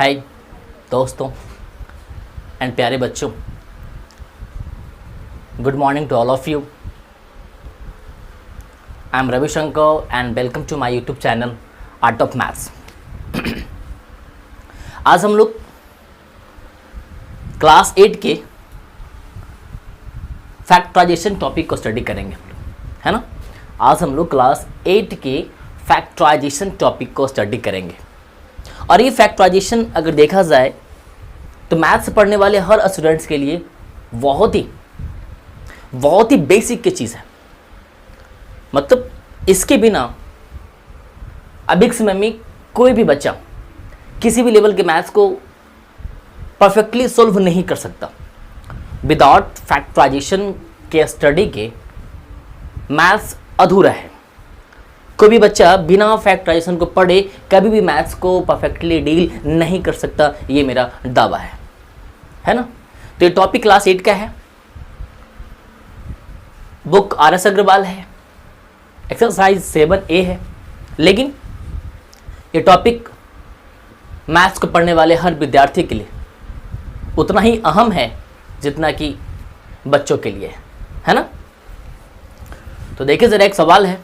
हाय दोस्तों एंड प्यारे बच्चों, good morning to all of you. I am Ravishankar and welcome to my YouTube channel art of maths. आज हम लोग क्लास 8 के फैक्टराइजेशन टॉपिक को स्टडी करेंगे, है ना। आज हम लोग क्लास 8 के फैक्टराइजेशन टॉपिक को स्टडी करेंगे। और ये फैक्टराइजेशन अगर देखा जाए तो मैथ्स पढ़ने वाले हर स्टूडेंट्स के लिए बहुत ही बेसिक की चीज़ है। मतलब इसके बिना अभी के समय में कोई भी बच्चा किसी भी लेवल के मैथ्स को परफेक्टली सॉल्व नहीं कर सकता। विदाउट फैक्टराइजेशन के स्टडी के मैथ्स अधूरा है। कोई भी बच्चा बिना फैक्टराइजेशन को पढ़े कभी भी मैथ्स को परफेक्टली डील नहीं कर सकता, ये मेरा दावा है ना। तो ये टॉपिक क्लास 8 का है, बुक RS अग्रवाल है, एक्सरसाइज 7A है। लेकिन ये टॉपिक मैथ्स को पढ़ने वाले हर विद्यार्थी के लिए उतना ही अहम है जितना कि बच्चों के लिए है ना। तो देखिए जरा, एक सवाल है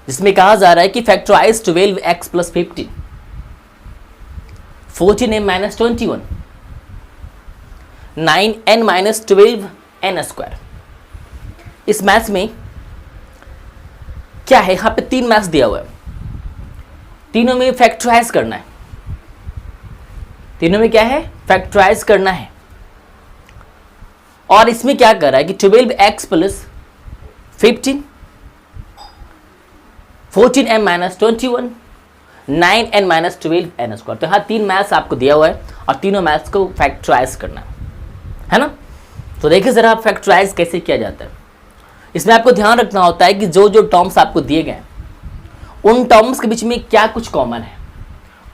जिसमें कहा जा रहा है कि factorise 12x + 15 14m - 21 9n - 12n²। इस मैथ्स में क्या है, यहां पे 3 मैथ्स दिया हुआ है, तीनों में फैक्टराइज करना है। तीनों में क्या है, फैक्टराइज करना है। और इसमें क्या कर रहा है कि 12x + 15 14m - 21 9n - 12n²। तो यहाँ 3 मैथ्स आपको दिया हुआ है और तीनों मैथ्स को फैक्टराइज करना है ना। तो देखिए जरा फैक्टराइज कैसे किया जाता है। इसमें आपको ध्यान रखना होता है कि जो टर्म्स आपको दिए गए उन टर्म्स के बीच में क्या कुछ कॉमन है,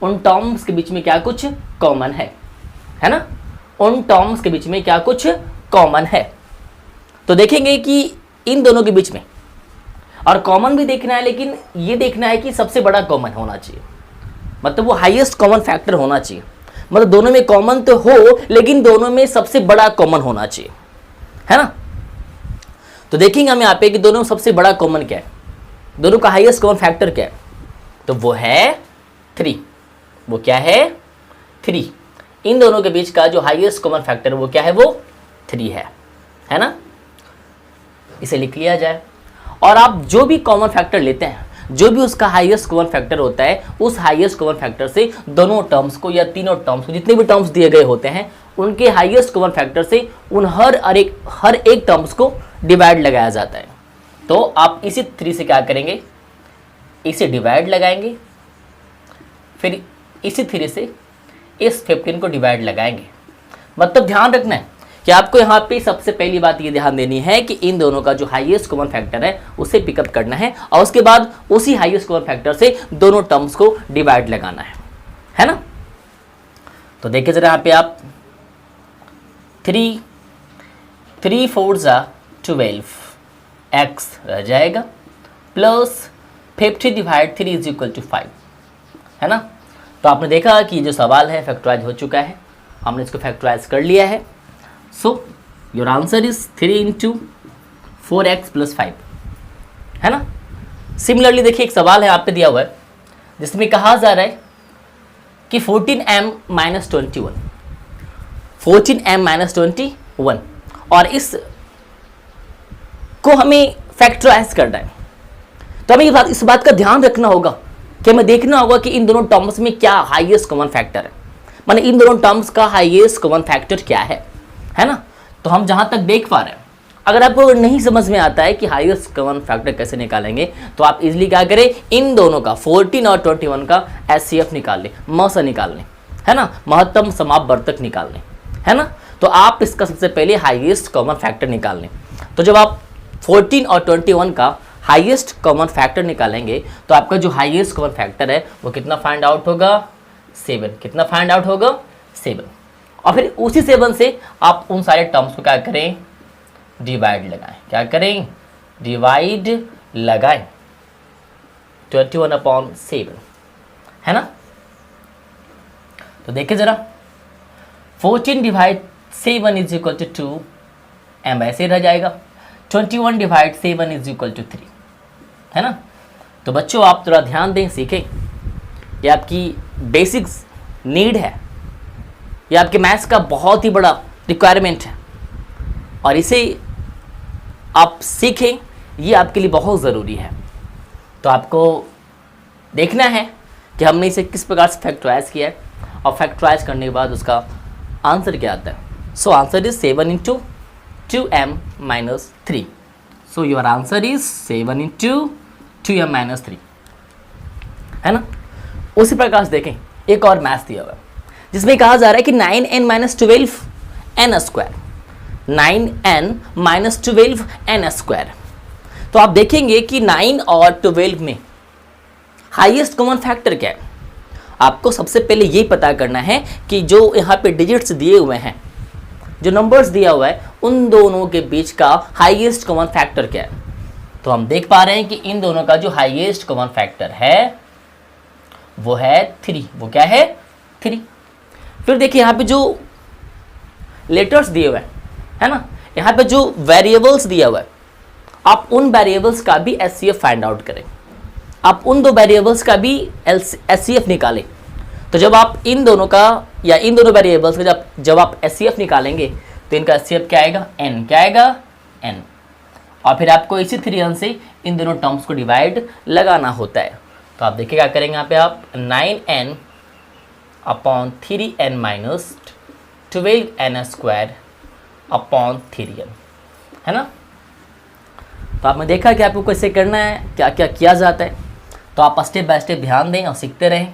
उन टर्म्स के बीच में क्या कुछ कॉमन है ना। उन टर्म्स के बीच में क्या कुछ कॉमन है। तो देखेंगे कि इन दोनों के बीच में, और कॉमन भी देखना है, लेकिन ये देखना है कि सबसे बड़ा कॉमन होना चाहिए, मतलब वो हाईएस्ट कॉमन फैक्टर होना चाहिए। मतलब दोनों में कॉमन तो हो लेकिन दोनों में सबसे बड़ा कॉमन होना चाहिए, है ना। तो देखेंगे हम यहाँ पे कि दोनों में सबसे बड़ा कॉमन क्या है, दोनों का हाईएस्ट कॉमन फैक्टर क्या है। तो वो है 3। वो क्या है, 3। इन दोनों के बीच का जो हाईएस्ट कॉमन फैक्टर वो क्या है, वो 3 है ना। इसे लिख लिया जाए। और आप जो भी कॉमन फैक्टर लेते हैं, जो भी उसका हाईएस्ट कॉमन फैक्टर होता है, उस हाईएस्ट कॉमन फैक्टर से दोनों टर्म्स को या तीनों टर्म्स को, जितने भी टर्म्स दिए गए होते हैं, उनके हाईएस्ट कॉमन फैक्टर से उन हर एक टर्म्स को डिवाइड लगाया जाता है। तो आप इसी 3 से क्या करेंगे, इसे डिवाइड लगाएंगे, फिर इसी 3 से इस 15 को डिवाइड लगाएंगे। मतलब ध्यान रखना है कि आपको यहाँ पे सबसे पहली बात ये ध्यान देनी है कि इन दोनों का जो हाईएस्ट कॉमन फैक्टर है उसे पिकअप करना है, और उसके बाद उसी हाईएस्ट कॉमन फैक्टर से दोनों टर्म्स को डिवाइड लगाना है ना। तो देखिए जरा यहाँ पे आप 3 4 12 x रह जाएगा, प्लस 50 / 3 = 5, है ना। तो आपने देखा कि जो सवाल है फैक्टराइज हो चुका है, हमने इसको फैक्टराइज कर लिया है। सो योर आंसर इज 3 × 4x + 5, है ना। सिमिलरली देखिए एक सवाल है आप पे दिया हुआ है जिसमें कहा जा रहा है कि 14m - 21 14m - 21, और इस को हमें फैक्टराइज करना है। तो हमें इस बात का ध्यान रखना होगा कि हमें देखना होगा कि इन दोनों टर्म्स में क्या हाईएस्ट कॉमन फैक्टर है, माने इन दोनों टर्म्स का हाईएस्ट कॉमन फैक्टर क्या है ना। तो हम जहां तक देख पा रहे हैं, अगर आपको नहीं समझ में आता है कि हाईएस्ट कॉमन फैक्टर कैसे निकालेंगे, तो आप इजीली क्या करें, इन दोनों का 14 और 21 का HCF निकाल लें, म से निकाल लें, है ना, महत्तम समापवर्तक निकाल लें, है ना। तो आप इसका सबसे पहले हाईएस्ट कॉमन फैक्टर निकाल लें। तो जब आप 14 और 21 का हाईएस्ट कॉमन फैक्टर निकालेंगे तो आपका जो हाईएस्ट कॉमन फैक्टर है वो कितना फाइंड आउट होगा, 7। कितना फाइंड आउट होगा, 7। और फिर उसी 7 से आप उन सारे टर्म्स को क्या करें, डिवाइड लगाएं। क्या करें, डिवाइड लगाएं 21/7, है ना। तो देखिए ज़रा, 14 divide 7 is equal to 2, m ऐसे रह जाएगा। 21 डिवाइड 7 इज इक्वल टू 3, है ना। तो बच्चों आप थोड़ा ध्यान दें, सीखें, ये आपकी बेसिक्स नीड है, ये आपके मैथ्स का बहुत ही बड़ा रिक्वायरमेंट है, और इसे आप सीखें, ये आपके लिए बहुत ज़रूरी है। तो आपको देखना है कि हमने इसे किस प्रकार से फैक्टराइज किया है, और फैक्टराइज करने के बाद उसका आंसर क्या आता है। So answer is 7 into 2m minus 3। So your answer is 7 into 2m minus 3, है ना। उसी प्रकार से देखें, एक और मैथ दिया हुआ है जिसमें कहा जा रहा है कि 9n minus 12 n square, 9n minus 12 n square. तो आप देखेंगे कि 9 और 12 में हाईएस्ट कॉमन फैक्टर क्या है। आपको सबसे पहले ये पता करना है कि जो यहाँ पे डिजिट्स दिए हुए हैं, जो नंबर्स दिया हुआ है, उन दोनों के बीच का हाईएस्ट कॉमन फैक्टर क्या है। तो हम देख पा रहे हैं कि इन दोनों का जो हाईएस्ट कॉमन फैक्टर है वो है 3। वो क्या है? 3। फिर देखिए यहाँ पे जो लेटर्स दिए हुए हैं, है ना, यहाँ पे जो वेरिएबल्स दिया हुआ है, आप उन वेरिएबल्स का भी एचसीएफ फाइंड आउट करें। आप उन दो वेरिएबल्स का भी एचसीएफ निकालें। तो जब आप इन दोनों का या इन दोनों वेरिएबल्स का जब आप एचसीएफ निकालेंगे तो इनका एचसीएफ क्या आएगा? n। क्या आएगा? n। और फिर आपको इसी 3n से इन दोनों टर्म्स को डिवाइड लगाना होता है। तो आप देखिए क्या करेंगे यहाँ पे आप 9n upon 3n minus 12n square upon 3n, है ना। तो आपने देखा कि आपको कैसे करना है, क्या क्या किया जाता है। तो आप स्टेप बाय स्टेप ध्यान दें और सीखते रहें।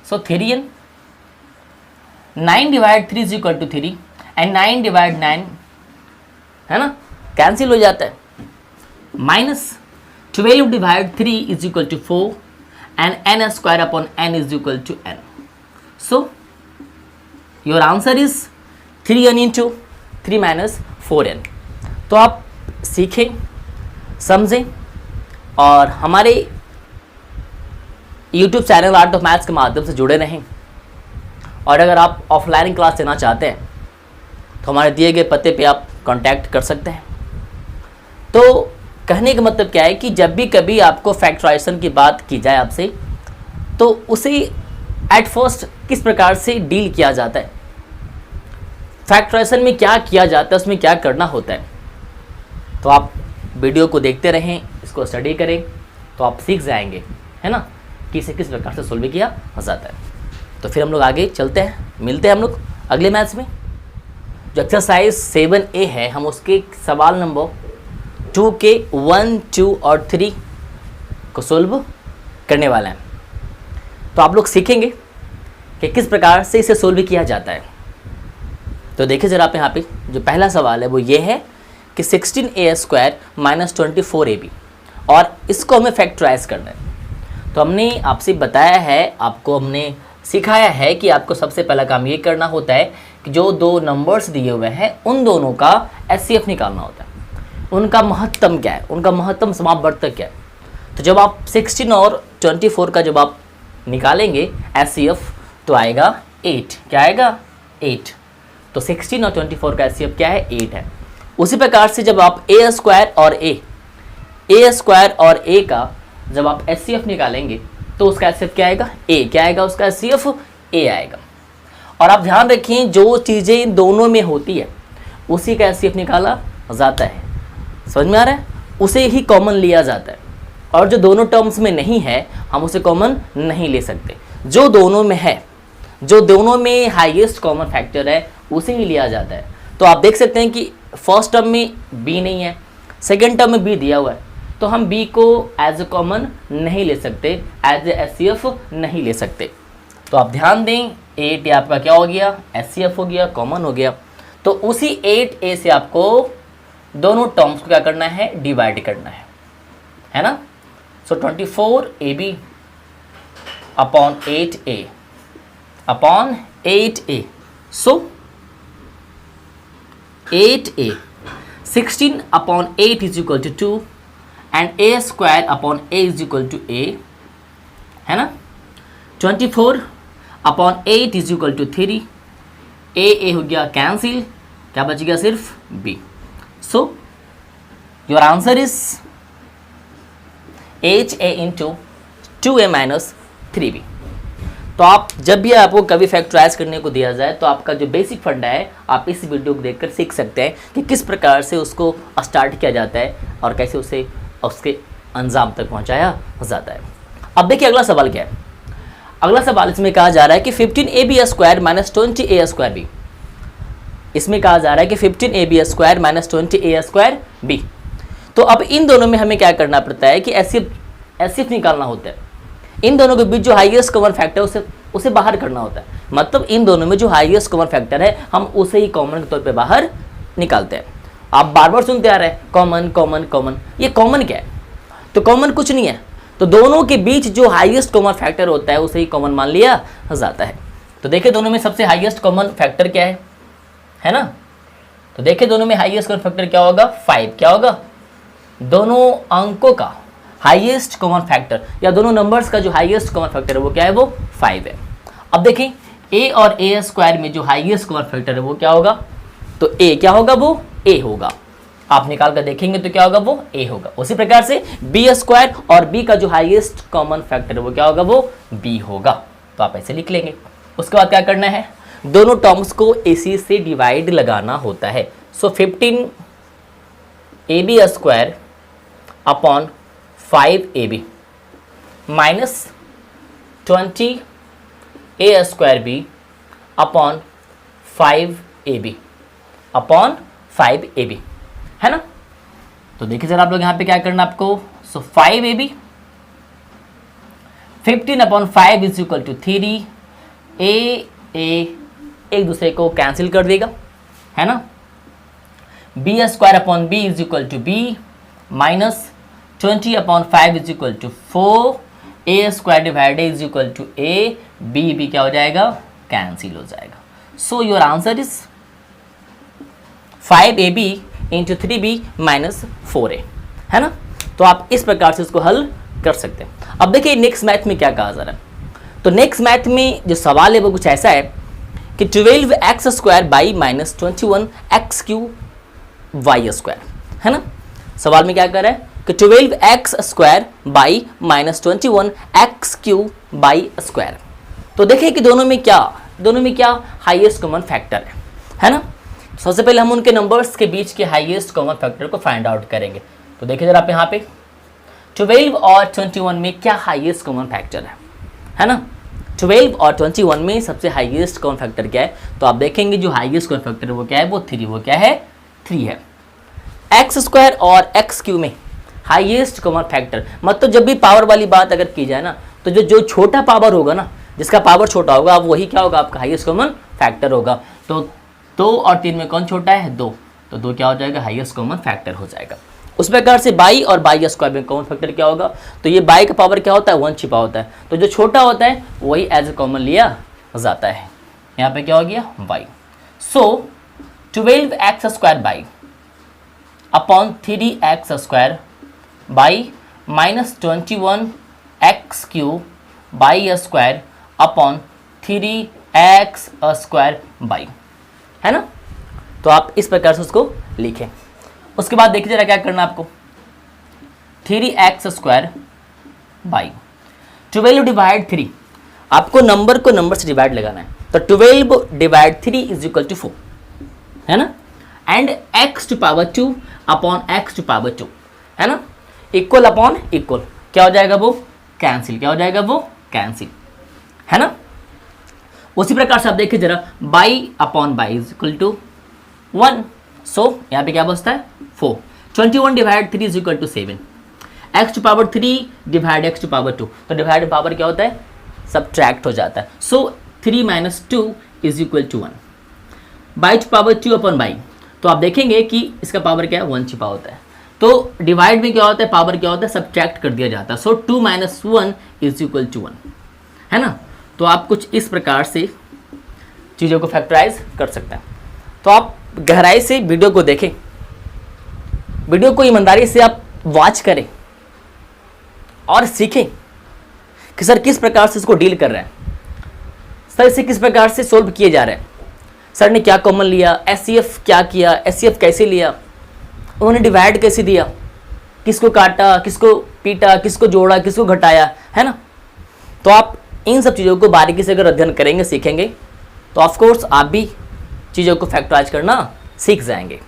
So 3n, 9 divide 3 is equal to 3 and 9 divide 9, है ना, कैंसिल हो जाता है। Minus 12 divide 3 is equal to 4 and n square upon n is equal to n। So your answer is 3n into 3 minus 4n। तो आप सीखें, समझें और हमारे YouTube channel art of maths के माध्यम से जुड़े रहें। और अगर आप ऑफलाइन क्लास लेना चाहते हैं तो हमारे दिए गए पते पे आप कांटेक्ट कर सकते हैं। तो कहने का मतलब क्या है कि जब भी कभी आपको फैक्टराइजेशन की बात की जाए आपसे, तो उसे एट फर्स्ट किस प्रकार से डील किया जाता है, फैक्टराइजेशन में क्या किया जाता है, उसमें क्या करना होता है। तो आप वीडियो को देखते रहें, इसको स्टडी करें, तो आप सीख जाएंगे, है ना, कि इसे किस प्रकार से सोल्व किया जाता है। तो फिर हम लोग आगे चलते हैं, मिलते हैं हम लोग अगले मैथ्स में। जो एक्सरसाइज 7A है, हम उसके सवाल नंबर 2 के 1, 2 और 3 को सोल्व करने वाले हैं। तो आप लोग सीखेंगे कि किस प्रकार से इसे सोल्व किया जाता है। तो देखिए ज़रा आप यहाँ पे जो पहला सवाल है वो ये है कि 16a स्क्वायर माइनस 24ab, और इसको हमें फैक्टराइज करना है। तो हमने आपसे बताया है, आपको हमने सिखाया है कि आपको सबसे पहला काम ये करना होता है कि जो दो नंबर्स दिए हुए हैं उन दोनों का एचसीएफ निकालना होता है। उनका महत्तम क्या है, उनका महत्तम समापवर्तक क्या है। तो जब आप 16 और 24 का जब आप निकालेंगे एचसीएफ तो आएगा 8। क्या आएगा? 8। तो 16 और 24 का एचसीएफ क्या है? 8 है। उसी प्रकार से जब आप ए स्क्वायर और ए का जब आप एचसीएफ निकालेंगे तो उसका एचसीएफ क्या आएगा? ए। क्या आएगा उसका एचसीएफ? ए आएगा। और आप ध्यान रखिए, जो चीज़ें इन दोनों में होती है उसी का एचसीएफ निकाला जाता है। समझ में आ रहा है? उसे ही कॉमन लिया जाता है, और जो दोनों टर्म्स में नहीं है हम उसे कॉमन नहीं ले सकते। जो दोनों में है, जो दोनों में हाईएस्ट कॉमन फैक्टर है उसे ही लिया जाता है। तो आप देख सकते हैं कि फर्स्ट टर्म में बी नहीं है, सेकेंड टर्म में बी दिया हुआ है, तो हम बी को एज ए कॉमन नहीं ले सकते, एज ए एचसीएफ नहीं ले सकते। तो आप ध्यान दें, 8 आपका क्या हो गया? एचसीएफ हो गया, कॉमन हो गया। तो उसी 8a से आपको दोनों टर्म्स को क्या करना है? डिवाइड करना है ना। So 24ab upon 8a upon 8a। So 8a 16 upon 8 is equal to 2 and a square upon a is equal to a, है ना। 24 upon 8 is equal to 3, A हो गया कैंसिल, क्या बच गया सिर्फ B. So your answer is H A into 2a minus 3b। तो आप जब भी आपको कभी फैक्टराइज करने को दिया जाए तो आपका जो बेसिक फंडा है आप इस वीडियो को देखकर सीख सकते हैं कि किस प्रकार से उसको स्टार्ट किया जाता है और कैसे उसे उसके अंजाम तक पहुंचाया जाता है। अब देखिए अगला सवाल क्या है। अगला सवाल इसमें कहा जा रहा है कि 15ab square minus 20a square B. इसमें कहा जा रहा है कि 15ab square minus 20a square B. तो अब इन दोनों में हमें क्या करना पड़ता है कि एसएफ निकालना होता है। इन दोनों के बीच जो हाईएस्ट कॉमन फैक्टर है उसे बाहर करना होता है। मतलब इन दोनों में जो हाईएस्ट कॉमन फैक्टर है हम उसे ही कॉमन के तौर पे बाहर निकालते हैं। आप बार बार सुनते आ रहे हैं कॉमन कॉमन कॉमन। ये कॉमन क्या है? तो कॉमन कुछ नहीं है, तो दोनों के बीच जो हाईएस्ट कॉमन फैक्टर होता है उसे ही कॉमन मान लिया जाता है। तो देखिए दोनों में सबसे हाईएस्ट कॉमन फैक्टर क्या है ना। तो देखिए दोनों में हाईएस्ट कॉमन फैक्टर क्या होगा? 5। क्या होगा? दोनों अंकों का हाईएस्ट कॉमन फैक्टर या दोनों नंबर्स का जो हाईएस्ट कॉमन फैक्टर है वो क्या है? वो 5 है। अब देखिए a और a स्क्वायर में जो हाईएस्ट कॉमन फैक्टर है वो क्या होगा? तो a क्या होगा? वो a होगा। आप निकाल कर देखेंगे तो क्या होगा? वो a होगा। उसी प्रकार से b स्क्वायर और b का जो हाईएस्ट कॉमन फैक्टर है वो क्या होगा? वो b होगा। तो आप ऐसे लिख लेंगे। उसके बाद क्या करना है? दोनों टर्म्स को ac से डिवाइड लगाना होता है। So 15ab square upon 5ab minus 20a square B upon 5ab है ना। तो देखिए सर आप लोग यहाँ पे क्या करना आपको। So 5ab 15 upon 5 is equal to 3, a एक दूसरे को कैंसिल कर देगा है ना। b square upon b is equal to b minus 20 upon 5 is equal to 4, a square divide is equal to a, b क्या हो जाएगा? कैंसिल हो जाएगा। So your answer is 5ab into 3b minus 4a है ना। तो आप इस प्रकार से इसको हल कर सकते हैं। अब देखिए नेक्स्ट मैथ में क्या कहा जा रहा है। तो नेक्स्ट मैथ में जो सवाल है वो कुछ ऐसा है कि 12x square by minus 21x³ y square है ना। सवाल में क्या कर रहा है कि 12x square by minus 21x³ by square. तो देखिए कि दोनों में क्या हाईएस्ट कॉमन फैक्टर है ना। सबसे पहले हम उनके नंबर्स के बीच के हाईएस्ट कॉमन फैक्टर को फाइंड आउट करेंगे। तो देखिए जरा आप यहाँ पे 12 और 21 में क्या हाईएस्ट कॉमन फैक्टर है ना। 12 और 21 में सबसे हाईएस्ट कॉमन फैक्टर क्या है? तो आप देखेंगे जो हाईएस्ट कॉमन फैक्टर है वो क्या है? वो 3। वो क्या है? 3 है। एक्स स्क्वायर और x³ में हाईएस्ट कॉमन फैक्टर मतलब जब भी पावर वाली बात अगर की जाए ना तो जो छोटा पावर होगा ना, जिसका पावर छोटा होगा अब वही क्या होगा? आपका हाईएस्ट कॉमन फैक्टर होगा। तो 2 और 3 में कौन छोटा है? 2। तो 2 क्या हो जाएगा? हाईएस्ट कॉमन फैक्टर हो जाएगा। उस प्रकार से बाई और बाई स्क्वायर में कॉमन फैक्टर क्या होगा? तो ये बाई का पावर क्या होता है? 1 छिपा होता है। तो जो छोटा होता है वही एज ए कॉमन लिया जाता है। यहाँ पे क्या हो गया? By. So 12x square by upon 3x square by minus 21x³ by square upon 3x square by है ना। तो आप इस प्रकार से उसको लिखें। उसके बाद देखिए जरा क्या करना आपको। 3x स्क्वायर बाई 12 डिवाइड 3, आपको नंबर को नंबर से डिवाइड लगाना है। तो 12 डिवाइड 3 इज इक्वल टू 4 है ना। And x to power 2 upon x to power 2 है ना। इक्वल अपॉन इक्वल क्या हो जाएगा? वो कैंसिल। क्या हो जाएगा? वो कैंसिल है ना। उसी प्रकार से आप देखिए जरा y upon y is equal to 1। सो यहाँ पे क्या बचता है? 4। 21 divide 3 is equal to 7। x to power 3 divide x to power 2, तो डिवाइड पावर क्या होता है? सब्ट्रैक्ट हो जाता है। So 3 minus 2 is equal to 1। Y to power 2 upon y, तो आप देखेंगे कि इसका पावर क्या है? 1 छिपा होता है। तो डिवाइड में क्या होता है? पावर क्या होता है? सब्ट्रैक्ट कर दिया जाता है। सो 2 माइनस 1 इज इक्वल टू 1 है ना। तो आप कुछ इस प्रकार से चीज़ों को फैक्टराइज कर सकते हैं। तो आप गहराई से वीडियो को देखें, वीडियो को ईमानदारी से आप वॉच करें और सीखें कि सर किस प्रकार से इसको डील कर रहे हैं। सर इसे किस प्रकार से सोल्व किए जा रहे हैं, सर ने क्या कॉमन लिया, एचसीएफ क्या किया, एचसीएफ कैसे लिया, उन्होंने डिवाइड कैसे दिया, किसको काटा, किसको पीटा, किसको जोड़ा, किसको घटाया, है ना। तो आप इन सब चीज़ों को बारीकी से अगर अध्ययन करेंगे, सीखेंगे, तो ऑफकोर्स आप भी चीज़ों को फैक्टराइज करना सीख जाएंगे।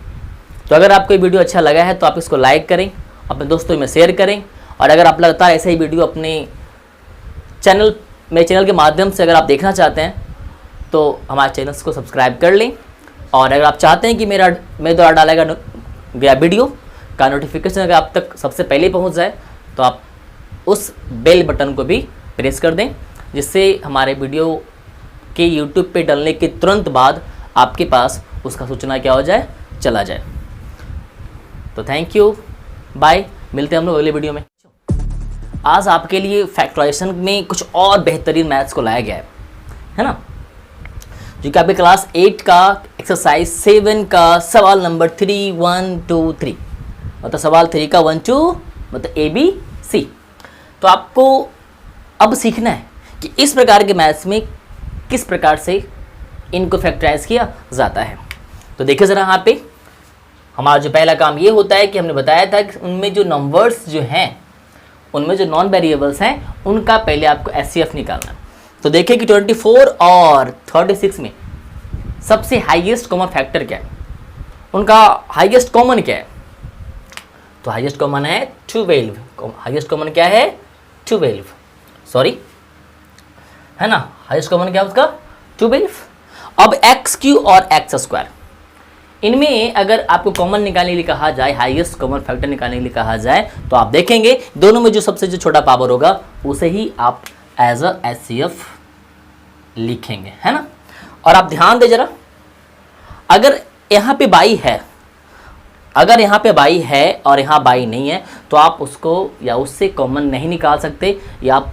तो अगर आपको ये वीडियो अच्छा लगा है तो आप इसको लाइक करें, अपने दोस्तों में शेयर करें, और अगर आप लगातार ऐसे ही वीडियो अपने मेरे चैनल के माध्यम से अगर आप देखना चाहते हैं तो हमारे चैनल को सब्सक्राइब कर लें। और अगर आप चाहते हैं कि मेरे द्वारा डाला गया वीडियो का नोटिफिकेशन अगर आप तक सबसे पहले पहुंच जाए तो आप उस बेल बटन को भी प्रेस कर दें, जिससे हमारे वीडियो के यूट्यूब पे डालने के तुरंत बाद आपके पास उसका सूचना क्या हो जाए, चला जाए। तो थैंक यू, बाय, मिलते हैं हम लोग अगले वीडियो में। आज आपके लिए फैक्टराइजेशन में कुछ और बेहतरीन मैथ्स को लाया गया है ना, जो कि आपके क्लास 8 का एक्सरसाइज 7 का सवाल नंबर 3 1 2 3, मतलब सवाल 3 का 1 2 मतलब ABC। तो आपको अब सीखना है कि इस प्रकार के मैथ्स में किस प्रकार से इनको फैक्टराइज किया जाता है। तो देखिए ज़रा, यहाँ पे हमारा जो पहला काम ये होता है कि हमने बताया था कि उनमें जो नंबर्स जो हैं, उनमें जो नॉन वेरिएबल्स हैं, उनका पहले आपको एचसीएफ निकालना है। तो देखिए कि 24 और 36 में सबसे हाईएस्ट कॉमन फैक्टर क्या है, उनका हाईएस्ट कॉमन क्या है, तो हाईएस्ट कॉमन है 12। हाईएस्ट कॉमन क्या है, 12, सॉरी, है ना, हाईएस्ट कॉमन क्या है उसका, 12। अब एक्स क्यू और एक्स स्क्वायर, इनमें अगर आपको कॉमन निकालने के लिए कहा जाए, हाईएस्ट कॉमन फैक्टर निकालने के लिए कहा जाए, तो आप देखेंगे दोनों में जो सबसे जो छोटा पावर होगा उसे ही आप एज अ एचसीएफ लिखेंगे, है ना। और आप ध्यान दे जरा, अगर यहाँ पे बाई है, अगर यहाँ पे बाई है और यहाँ बाई नहीं है, तो आप उसको या उससे कॉमन नहीं निकाल सकते, या आप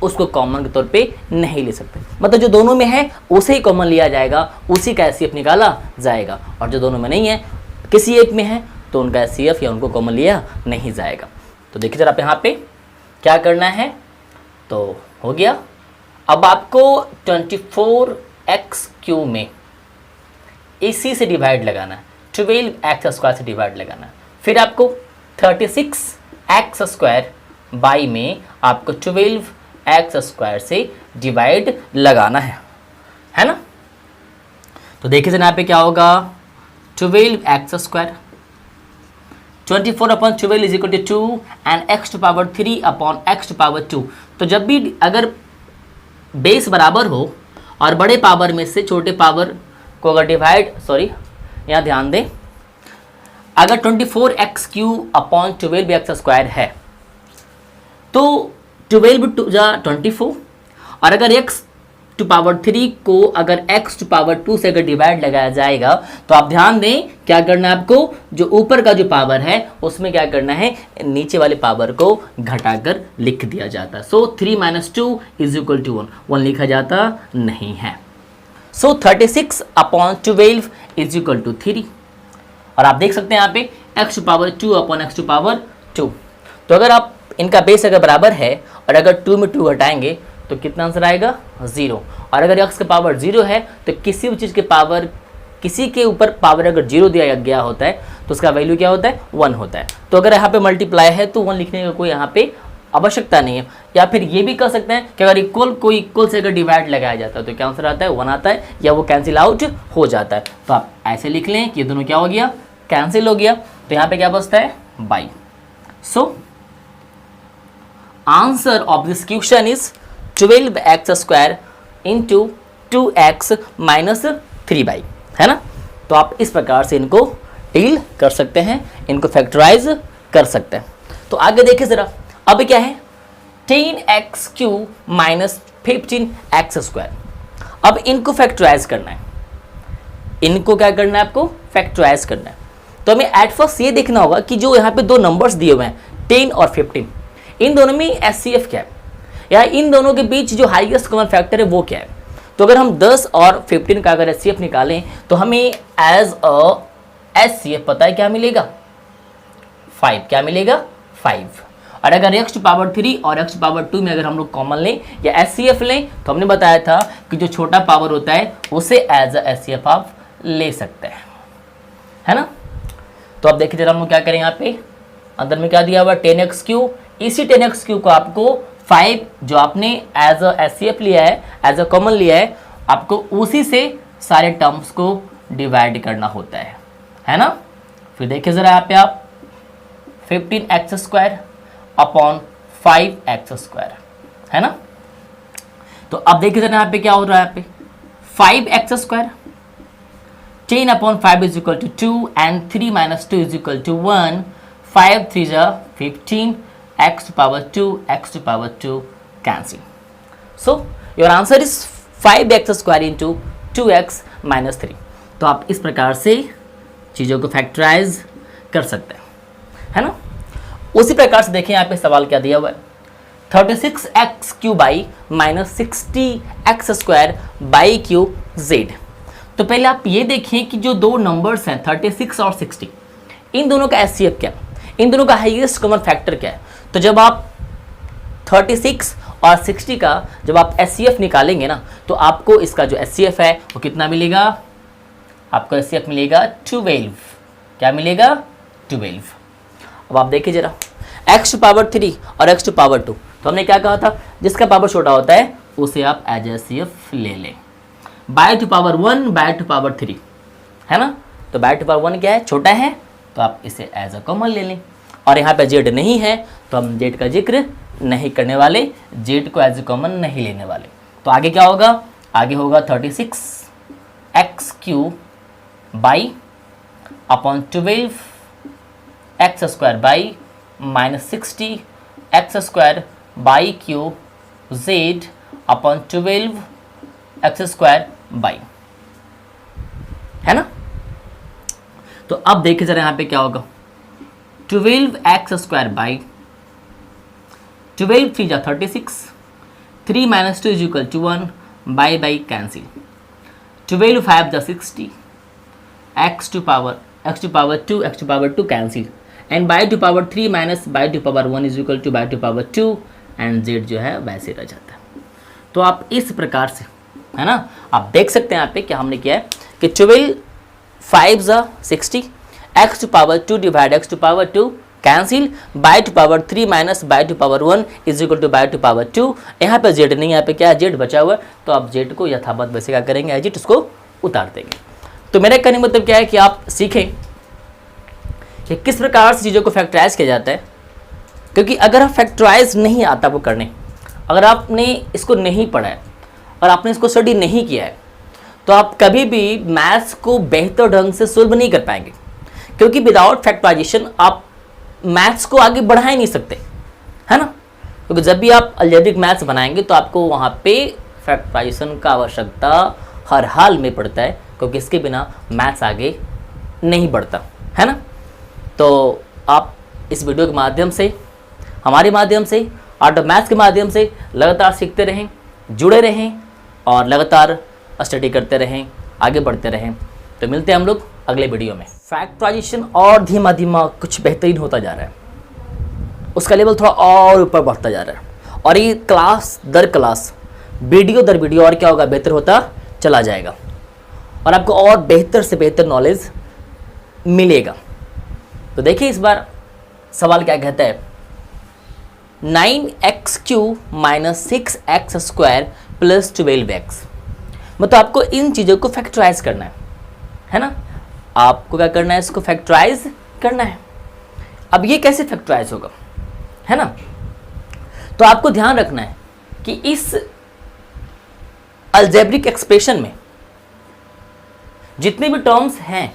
उसको कॉमन के तौर पे नहीं ले सकते। मतलब जो दोनों में है उसे ही कॉमन लिया जाएगा, उसी का एचसीएफ निकाला जाएगा, और जो दोनों में नहीं है, किसी एक में है, तो उनका एचसीएफ या उनको कॉमन लिया नहीं जाएगा। तो देखिए जरा आप यहाँ पे क्या करना है, तो हो गया। अब आपको 24x³ में इसी से डिवाइड लगाना है, 12x² से डिवाइड लगाना है। फिर आपको 36x² बाई में आपको 12x² से डिवाइड लगाना है ना। तो देखिए जरा यहाँ पे क्या होगा, 12x², 24/12 is equal to 2 and x⁴x⁴2। तो जब भी अगर बेस बराबर हो और बड़े पावर में से छोटे पावर को अगर डिवाइड, सॉरी यहाँ ध्यान दें, अगर 24x³/12x² है तो 12 2 24, और अगर x⁴ को अगर x⁴2 से अगर डिवाइड लगाया जाएगा तो आप ध्यान दें क्या करना है आपको, जो ऊपर का जो पावर है उसमें क्या करना है, नीचे वाले पावर को घटाकर लिख दिया जाता है। सो 3 - 2 इज इक्वल टू 1, 1 लिखा जाता नहीं है। सो 36/12 इज इक्वल टू 3, और आप देख सकते हैं यहाँ पे x⁴2/x⁴2। तो अगर आप इनका बेस अगर बराबर है और अगर 2 में 2 घटाएंगे तो कितना आंसर आएगा, 0। और अगर x का पावर 0 है तो किसी भी चीज़ के पावर, किसी के ऊपर पावर अगर 0 दिया गया होता है तो उसका वैल्यू क्या होता है, 1 होता है। तो अगर यहाँ पे मल्टीप्लाई है तो 1 लिखने का कोई यहाँ पे आवश्यकता नहीं है। या फिर ये भी कर सकते हैं कि अगर कोई इक्वल से अगर डिवाइड लगाया जाता है तो क्या आंसर आता है, 1 आता है, या वो कैंसिल आउट हो जाता है। तो आप ऐसे लिख लें कि ये दोनों क्या हो गया, कैंसिल हो गया। तो यहाँ पे क्या बचता है, by. So answer of this question is 12x² into 2x - 3y, है ना। तो आप इस प्रकार से इनको डील कर सकते हैं, इनको फैक्टराइज कर सकते हैं। तो आगे देखिए जरा, अब क्या है, 10x³ - 15x²। अब इनको फैक्टराइज करना है, इनको क्या करना है, आपको फैक्टराइज करना है। तो हमें एट फर्स्ट ये देखना होगा कि जो यहाँ पे दो नंबर्स दिए हुए हैं 10 और 15, इन दोनों में एचसीएफ क्या है, या इन दोनों के बीच जो हाईएस्ट कॉमन फैक्टर है वो क्या है। तो अगर हम 10 और 15 का अगर एचसीएफ निकालें तो हमें एज अ एचसीएफ पता है क्या मिलेगा, 5। क्या मिलेगा, 5। और अगर x टू पावर 3 और x टू पावर 2 में अगर हम लोग कॉमन लें या HCF लें तो हमने बताया था कि जो छोटा पावर होता है उसे एज अ HCF आप ले सकते हैं, है ना। तो अब देखिए जरा हम लोग क्या करें, यहाँ पे अंदर में क्या दिया हुआ 10x3, इसी 10x3 को आपको 5 जो आपने एज अ HCF लिया है, एज अ कॉमन लिया है, आपको उसी से सारे टर्म्स को डिवाइड करना होता है ना। फिर देखिए जरा यहाँ पे आप 15x² अपॉन 5x², है ना। तो अब देखिए जरा यहाँ पे क्या हो रहा है, यहाँ पे 5x², 10 upon 5 is equal to 2 and 3 minus 2 is equal to 1, 5 3 जा 15, x to power 2, x to power 2 cancel. So your answer is 5x square into 2x minus 3. तो आप इस प्रकार से चीज़ों को फैक्टराइज कर सकते हैं, है ना। उसी प्रकार से देखें यहाँ पे सवाल क्या दिया हुआ है, 36x³ by minus 60x² by Q Z. तो पहले आप ये देखें कि जो दो नंबर्स हैं 36 और 60, इन दोनों का HCF क्या है, इन दोनों का हाईएस्ट कॉमन फैक्टर क्या है। तो जब आप 36 और 60 का जब आप HCF निकालेंगे ना तो आपको इसका जो HCF है वो कितना मिलेगा, आपको HCF मिलेगा 12। क्या मिलेगा, 12। अब आप देखिए जरा x टू पावर 3 और x टू पावर 2, तो हमने क्या कहा था, जिसका पावर छोटा होता है उसे आप एज HCF ले लें। By two power 1, by two power 3, है ना। तो बाय टू पावर 1 क्या है, छोटा है, तो आप इसे एज अ कॉमन ले लें। और यहाँ पे जेड नहीं है तो हम जेड का जिक्र नहीं करने वाले, जेड को एज ए कॉमन नहीं लेने वाले। तो आगे क्या होगा, आगे होगा 36x³ by upon 12x² by minus 60x² by Q Z upon 12x² by, है ना। तो अब देखिए जरा यहाँ पे क्या होगा, 12x² बाई 12 3 जा 36, 3 minus 2 is equal to 1, y cancel, 12 5 जा 60, x to power 2, x to power 2 cancel, and y to power 3 minus y to power 1 is equal to y to power 2, and z जो है वैसे रह जाता है। तो आप इस प्रकार से, है ना, आप देख सकते हैं यहाँ पे क्या हमने किया है कि 12 5 जा 60, x to power 2 divide x to power 2 cancel, y to power 3 minus y to power 1 is equal to y to power 2। यहाँ पे जेड नहीं, यहाँ पे क्या है, जेड बचा हुआ है, तो आप जेड को यथावत वैसे क्या करेंगे, एज इट उसको उतार देंगे। तो मेरा कहने का मतलब क्या है कि आप सीखें कि किस प्रकार से चीज़ों को फैक्टराइज किया जाता है, क्योंकि अगर आप फैक्टराइज नहीं आता वो करने, अगर आपने इसको नहीं पढ़ा है और आपने इसको स्टडी नहीं किया है तो आप कभी भी मैथ्स को बेहतर ढंग से सोल्व नहीं कर पाएंगे, क्योंकि विदाउट फैक्टराइजेशन आप मैथ्स को आगे बढ़ा ही नहीं सकते, है ना। क्योंकि जब भी आप अलजेब्रिक मैथ्स बनाएंगे तो आपको वहाँ पे फैक्टराइजेशन का आवश्यकता हर हाल में पड़ता है, क्योंकि इसके बिना मैथ्स आगे नहीं बढ़ता, है ना। तो आप इस वीडियो के माध्यम से, हमारे माध्यम से, आर्ट ऑफ मैथ्स के माध्यम से लगातार सीखते रहें, जुड़े रहें और लगातार स्टडी करते रहें, आगे बढ़ते रहें। तो मिलते हैं हम लोग अगले वीडियो में। फैक्टराइजेशन और धीमा धीमा कुछ बेहतरीन होता जा रहा है, उसका लेवल थोड़ा और ऊपर बढ़ता जा रहा है, और ये क्लास दर क्लास, वीडियो दर वीडियो और क्या होगा, बेहतर होता चला जाएगा और आपको और बेहतर से बेहतर नॉलेज मिलेगा। तो देखिए इस बार सवाल क्या कहता है, 9x³ minus 6x² plus 12x। मतलब आपको इन चीज़ों को फैक्टराइज करना है ना, आपको क्या करना है, इसको फैक्टराइज करना है। अब ये कैसे फैक्टराइज होगा, है ना। तो आपको ध्यान रखना है कि इस अलजेब्रिक एक्सप्रेशन में जितने भी टर्म्स हैं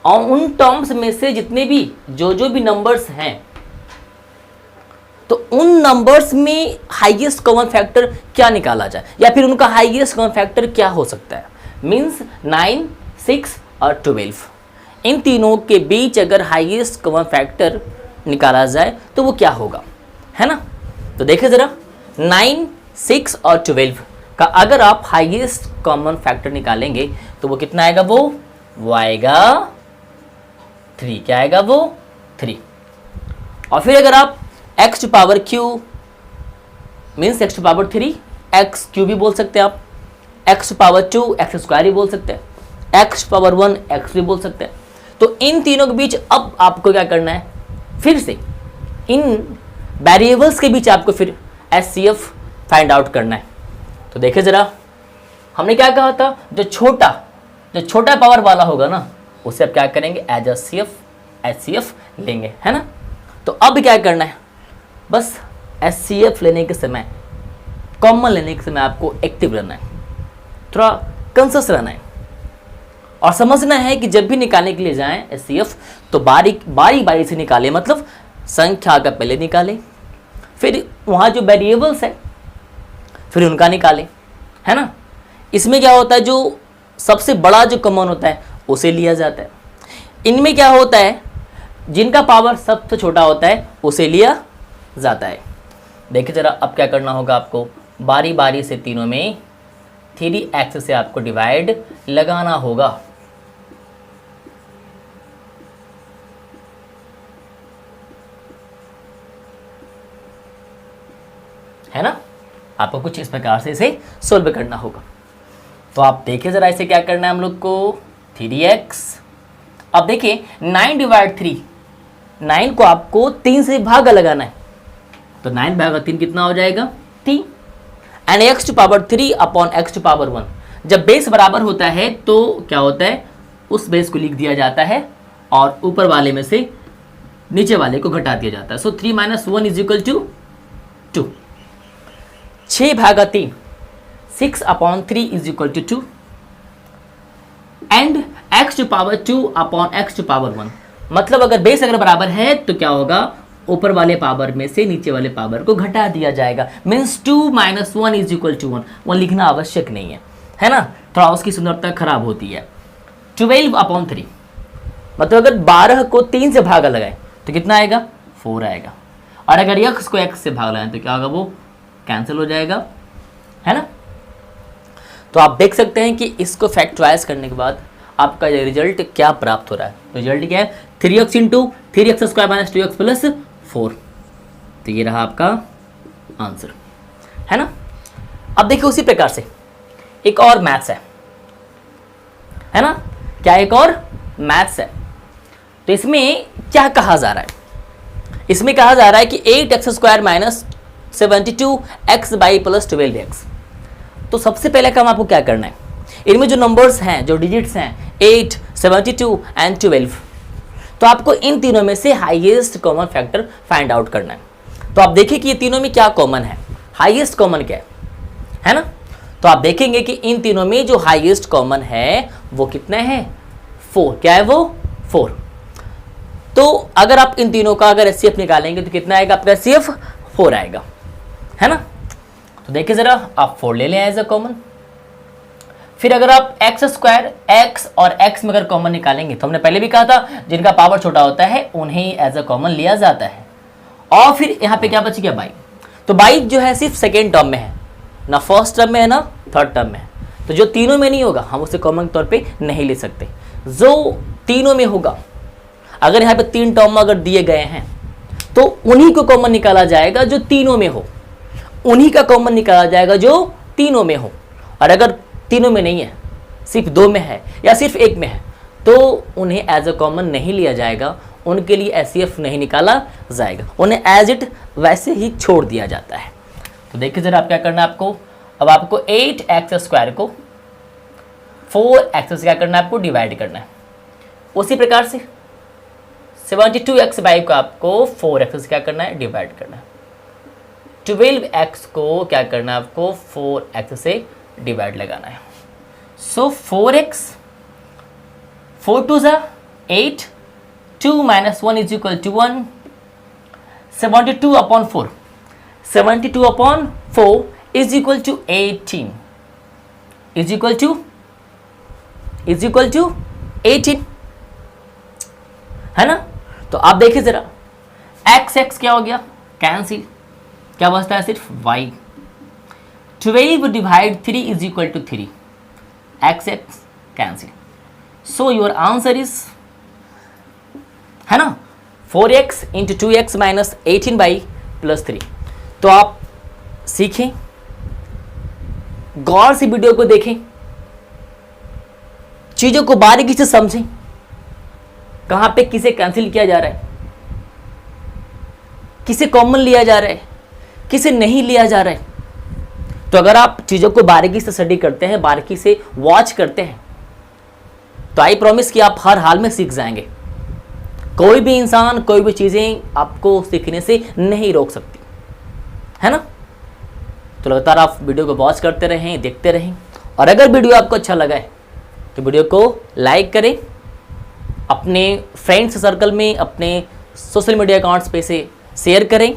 और उन टर्म्स में से जितने भी जो भी नंबर्स हैं, तो उन नंबर्स में हाईएस्ट कॉमन फैक्टर क्या निकाला जाए, या फिर उनका हाईएस्ट कॉमन फैक्टर क्या हो सकता है। मींस 9, 6 और 12, इन तीनों के बीच अगर हाईएस्ट कॉमन फैक्टर निकाला जाए तो वो क्या होगा, है ना। तो देखिए ज़रा 9, 6 और 12 का अगर आप हाईएस्ट कॉमन फैक्टर निकालेंगे तो वो कितना आएगा, वो आएगा 3। क्या आएगा, वो 3। और फिर अगर आप x to power cube means x to power 3, x cube भी बोल सकते हैं आप, x to power 2 x square भी बोल सकते हैं, एक्स टू पावर 1 एक्स भी बोल सकते हैं। तो इन तीनों के बीच अब आपको क्या करना है, फिर से इन वेरिएबल्स के बीच आपको फिर HCF फाइंड आउट करना है। तो देखिए ज़रा, हमने क्या कहा था, जो छोटा पावर वाला होगा ना उसे आप क्या करेंगे, एज HCF लेंगे, है ना। तो अब क्या करना है, बस HCF लेने के समय, कॉमन लेने के समय आपको एक्टिव रहना है, थोड़ा कंसस रहना है और समझना है कि जब भी निकालने के लिए जाएं HCF तो बारी से निकालें, मतलब संख्या का पहले निकालें, फिर वहाँ जो वेरिएबल्स है फिर उनका निकालें, है ना। इसमें क्या होता है, जो सबसे बड़ा जो कॉमन होता है उसे लिया जाता है। इनमें क्या होता है, जिनका पावर सबसे छोटा होता है उसे लिया जाता है। देखिए जरा, अब क्या करना होगा आपको, बारी बारी से तीनों में 3x से आपको डिवाइड लगाना होगा। है ना, आपको कुछ इस प्रकार से इसे सोल्व करना होगा। तो आप देखिए जरा, इसे क्या करना है हम लोग को, 3x। अब देखिए 9 डिवाइड 3, 9 को आपको 3 से भागा लगाना है, तो 9 भागा 3 कितना हो जाएगा, 3। And x to power 3 upon x to power 1, जब बेस बराबर होता है तो क्या होता है, उस बेस को लिख दिया जाता है और ऊपर वाले में से नीचे वाले को घटा दिया जाता है। So 3 - 1 is equal to 2। 6 भागा 3, 6 upon 3 is equal to 2 and x to power 2 upon x to power 1, मतलब अगर बेस अगर बराबर है तो क्या होगा, ऊपर वाले पावर में से नीचे वाले पावर को घटा दिया जाएगा। मीन्स 2 - 1 इज इक्वल टू 1, वो लिखना आवश्यक नहीं है ना, थोड़ा उसकी सुंदरता खराब होती है। 12 अपॉन 3, मतलब अगर 12 को 3 से भागा लगाए तो कितना आएगा, 4 आएगा, और अगर x को x से भाग लगाए तो क्या होगा, वो कैंसिल हो जाएगा, है ना। तो आप देख सकते हैं कि इसको फैक्टराइज करने के बाद आपका ये रिजल्ट क्या प्राप्त हो रहा है। रिजल्ट क्या है, 3x into 3x square minus 2x plus 4। तो ये रहा आपका आंसर, है ना। अब देखिए उसी प्रकार से एक और मैथ्स है ना, क्या एक और मैथ्स है। तो इसमें क्या कहा जा रहा है, इसमें कहा जा रहा है कि 8x square minus 72x by plus 12x। तो सबसे पहले काम आपको क्या करना है, इनमें जो नंबर्स हैं, जो डिजिट्स हैं 8, 72 एंड 12, तो आपको इन तीनों में से highest common factor find out करना है। तो आप देखिए कि ये तीनों में क्या कॉमन है, हाईएस्ट कॉमन क्या है ना। तो आप देखेंगे कि इन तीनों में जो हाईएस्ट कॉमन है वो कितने हैं, 4। क्या है वो, 4। तो अगर आप इन तीनों का अगर HCF निकालेंगे तो कितना आएगा आपका HCF, 4 आएगा, है ना। तो देखिए जरा, आप 4 ले लें एज अ कॉमन। फिर अगर आप x स्क्वायर, x और x में अगर कॉमन निकालेंगे, तो हमने पहले भी कहा था जिनका पावर छोटा होता है उन्हें एज अ कॉमन लिया जाता है। और फिर यहाँ पे क्या बच गया, बाई। तो बाई जो है सिर्फ सेकेंड टर्म में है, ना फर्स्ट टर्म में है ना थर्ड टर्म में है। तो जो तीनों में नहीं होगा हम उसे कॉमन तौर पे नहीं ले सकते। जो तीनों में होगा, अगर यहाँ पे 3 टर्म अगर दिए गए हैं तो उन्हीं को कॉमन निकाला जाएगा जो तीनों में हो, उन्हीं का कॉमन निकाला जाएगा जो तीनों में हो। और अगर तीनों में नहीं है, सिर्फ 2 में है या सिर्फ 1 में है, तो उन्हें एज अ कॉमन नहीं लिया जाएगा, उनके लिए HCF नहीं निकाला जाएगा, उन्हें एज इट वैसे ही छोड़ दिया जाता है। तो देखिए जरा, आप क्या करना है आपको, अब आपको 8x स्क्वायर को 4x से क्या करना है, आपको डिवाइड करना है। उसी प्रकार से 72x बाई को आपको 4x से क्या करना है, डिवाइड करना है। 12x को क्या करना है, आपको 4x से डिवाइड लगाना है। सो 4x, 4 2 ज़ा 8, 2 - 1 is equal to 1, 72 upon 4, 72 upon 4 is equal to 18, is equal to 18, है ना। तो आप देखिए जरा, x क्या हो गया, कैंसिल, क्या बचता है, सिर्फ y। 12 divide 3 is equal to 3, x cancel. So your answer is, है ना, 4x into 2x minus 18 by plus 3। तो आप सीखें, गौर से वीडियो को देखें, चीजों को बारीकी से समझें, कहां पे किसे कैंसिल किया जा रहा है, किसे कॉमन लिया जा रहा है, किसे नहीं लिया जा रहा है। तो अगर आप चीजों को बारीकी से स्टडी करते हैं, बारीकी से वॉच करते हैं, तो आई प्रॉमिस कि आप हर हाल में सीख जाएंगे। कोई भी इंसान, कोई भी चीजें आपको सीखने से नहीं रोक सकती, है ना। तो लगातार आप वीडियो को वॉच करते रहें, देखते रहें। और अगर वीडियो आपको अच्छा लगा है तो वीडियो को लाइक करें, अपने फ्रेंड्स सर्कल में, अपने सोशल मीडिया अकाउंट्स पे से शेयर करें।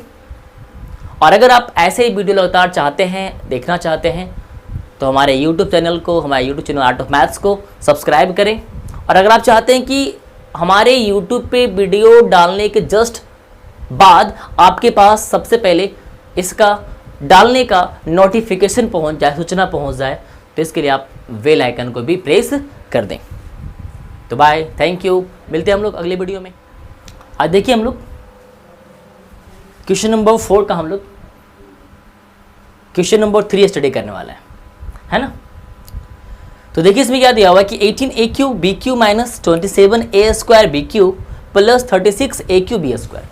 और अगर आप ऐसे ही वीडियो लगातार चाहते हैं, देखना चाहते हैं, तो हमारे यूट्यूब चैनल को, हमारे YouTube channel art of maths को सब्सक्राइब करें। और अगर आप चाहते हैं कि हमारे यूट्यूब पे वीडियो डालने के जस्ट बाद आपके पास सबसे पहले इसका डालने का नोटिफिकेशन पहुंच जाए, सूचना पहुंच जाए, तो इसके लिए आप बेल आइकन को भी प्रेस कर दें। तो बाय, थैंक यू, मिलते हैं हम लोग अगले वीडियो में। आज देखिए हम लोग क्वेश्चन नंबर 4 का हम लोग क्वेश्चन नंबर 3 स्टडी करने वाला है ना। तो देखिए इसमें क्या दिया हुआ है कि 18 बी क्यू माइनस 27 ए स्क्वायर बी क्यू प्लस 36 ए क्यू बी स्क्वायर,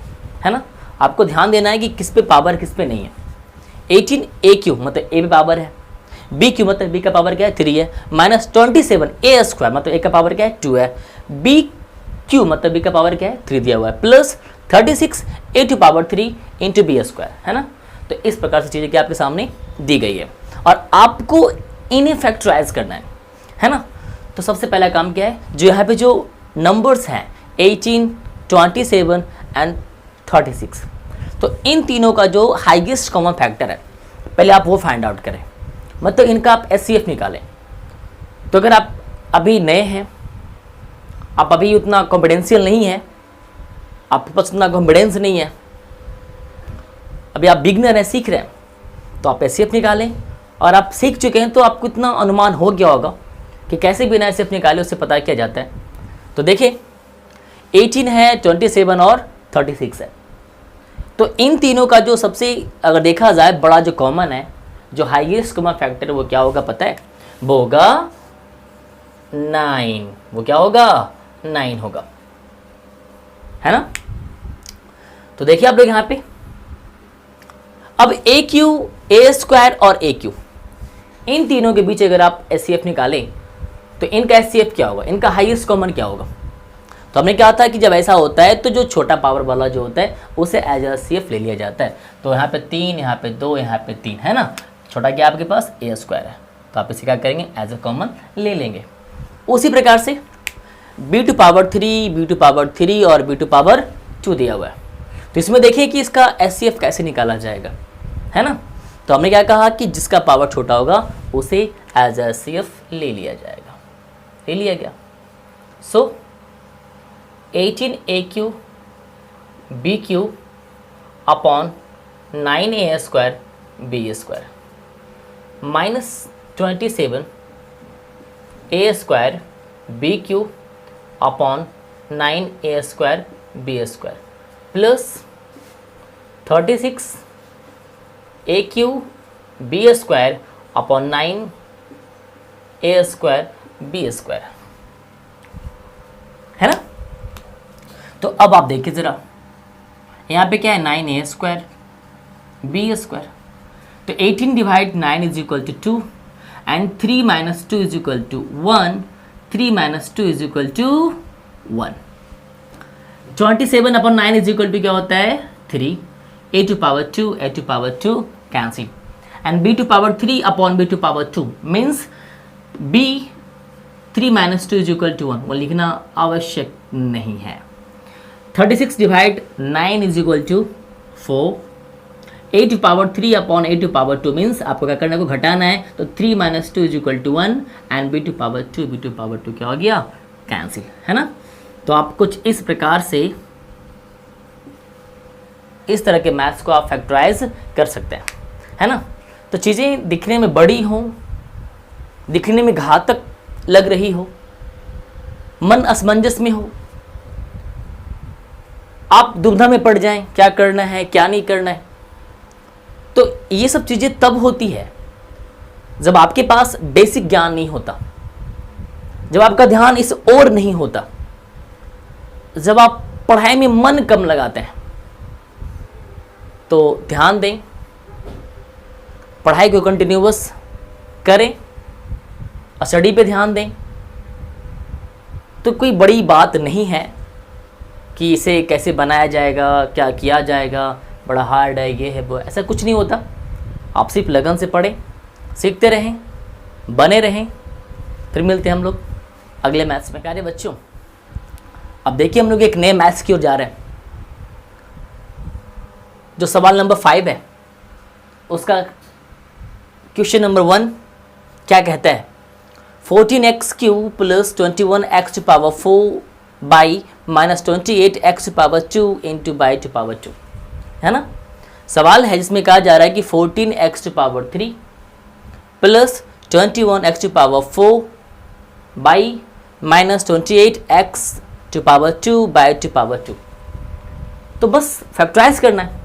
है ना। आपको ध्यान देना है कि किस पे पावर किस पे नहीं है। 18 ए क्यू मतलब ए पे पावर है, बी क्यू मतलब बी का पावर क्या है 3 है, माइनस 27 ए स्क्वायर मतलब ए का पावर क्या है 2 है, बी क्यू मतलब बी का पावर क्या है 3 दिया हुआ है, plus 36 A to power 3 into B square, है ना। तो इस प्रकार से चीज़ें क्या आपके सामने दी गई है और आपको इन्हें फैक्टराइज करना है ना। तो सबसे पहला काम क्या है, जो यहाँ पे जो नंबर्स हैं 18, 27 एंड 36, तो इन तीनों का जो हाईएस्ट कॉमन फैक्टर है पहले आप वो फाइंड आउट करें, मतलब इनका आप एचसीएफ निकालें। तो अगर आप अभी नए हैं, आप अभी उतना कॉन्फिडेंशियल नहीं है, आपके पास उतना कॉन्फिडेंस नहीं है, अभी आप बिगनर हैं, सीख रहे हैं, तो आप एचसीएफ निकालें। और आप सीख चुके हैं तो आपको इतना अनुमान हो गया होगा कि कैसे बिना एचसीएफ निकाले उससे पता किया जाता है। तो देखिए 18 है, 27 और 36 है। तो इन तीनों का जो सबसे अगर देखा जाए बड़ा जो कॉमन है, जो हाईएस्ट कॉमन फैक्टर है, वो क्या होगा पता है, वो होगा 9। वो क्या होगा 9 होगा, है ना। तो देखिए आप लोग यहाँ पे अब ए क्यू, ए स्क्वायर और ए क्यू, इन तीनों के बीच अगर आप एचसीएफ निकालें तो इनका एचसीएफ क्या होगा, इनका हाईएस्ट कॉमन क्या होगा। तो हमने क्या था कि जब ऐसा होता है तो जो छोटा पावर वाला जो होता है उसे एज एचसीएफ ले लिया जाता है। तो यहाँ पे 3, यहाँ पे 2, यहाँ पे 3, है ना। छोटा क्या आपके पास ए स्क्वायर है, तो आप इसे क्या करेंगे एज ए कॉमन ले लेंगे। उसी प्रकार से B to power 3, B to power 3 और बी टू पावर 2 दिया हुआ है। तो इसमें देखिए कि इसका एचसीएफ कैसे निकाला जाएगा, है ना। तो हमने क्या कहा कि जिसका पावर छोटा होगा उसे एज एचसीएफ ले लिया जाएगा, ले लिया गया। सो 18 ए क्यू बी क्यू अपॉन 9 ए स्क्वायर बी स्क्वायर माइनस 27 ए स्क्वायर बी क्यू अपॉन 9 ए स्क्वायर बी स्क्वायर प्लस 36 ए क्यू बी स्क्वायर अपॉन 9 ए स्क्वायर बी स्क्वायर, है ना। तो अब आप देखिए ज़रा, यहाँ पे क्या है 9 ए स्क्वायर बी स्क्वायर, तो 18 divide 9 is equal to 2 and 3 minus 2 is equal to 1, 3 minus 2 is equal to 1। 27 upon 9 is equal to क्या होता है 3, a to power 2, a to power 2 cancel, and b to power 3 upon b to power 2 means b 3 minus 2 is equal to 1, वो लिखना आवश्यक नहीं है। 36 divide 9 is equal to 4, a to power 3 upon a to power 2 means आपको क्या करना है, को घटाना है। तो 3 minus 2 is equal to 1 and b to power 2, b to power 2 क्या हो गया कैंसिल, है ना। तो आप कुछ इस प्रकार से इस तरह के मैथ्स को आप फैक्टराइज कर सकते हैं, है ना। तो चीज़ें दिखने में बड़ी हों, दिखने में घातक लग रही हो, मन असमंजस में हो, आप दुविधा में पड़ जाएं क्या करना है क्या नहीं करना है, तो ये सब चीज़ें तब होती है जब आपके पास बेसिक ज्ञान नहीं होता, जब आपका ध्यान इस ओर नहीं होता, जब आप पढ़ाई में मन कम लगाते हैं। तो ध्यान दें, पढ़ाई को कंटिन्यूअस करें और स्टडी पे ध्यान दें। तो कोई बड़ी बात नहीं है कि इसे कैसे बनाया जाएगा, क्या किया जाएगा, बड़ा हार्ड है, ये है वो, ऐसा कुछ नहीं होता। आप सिर्फ लगन से पढ़ें, सीखते रहें, बने रहें। फिर मिलते हैं हम लोग अगले मैथ्स में। प्यारे बच्चों, अब देखिए हम लोग एक नए मैथ्स की ओर जा रहे हैं। जो सवाल नंबर 5 है उसका क्वेश्चन नंबर 1 क्या कहता है? 14x³ plus 21x⁴ by minus 28x⁴ into by to power 2, है ना। सवाल है जिसमें कहा जा रहा है कि 14x³ plus 21x⁴ by minus 28x⁴ by to power 2। तो बस फैक्टराइज करना है।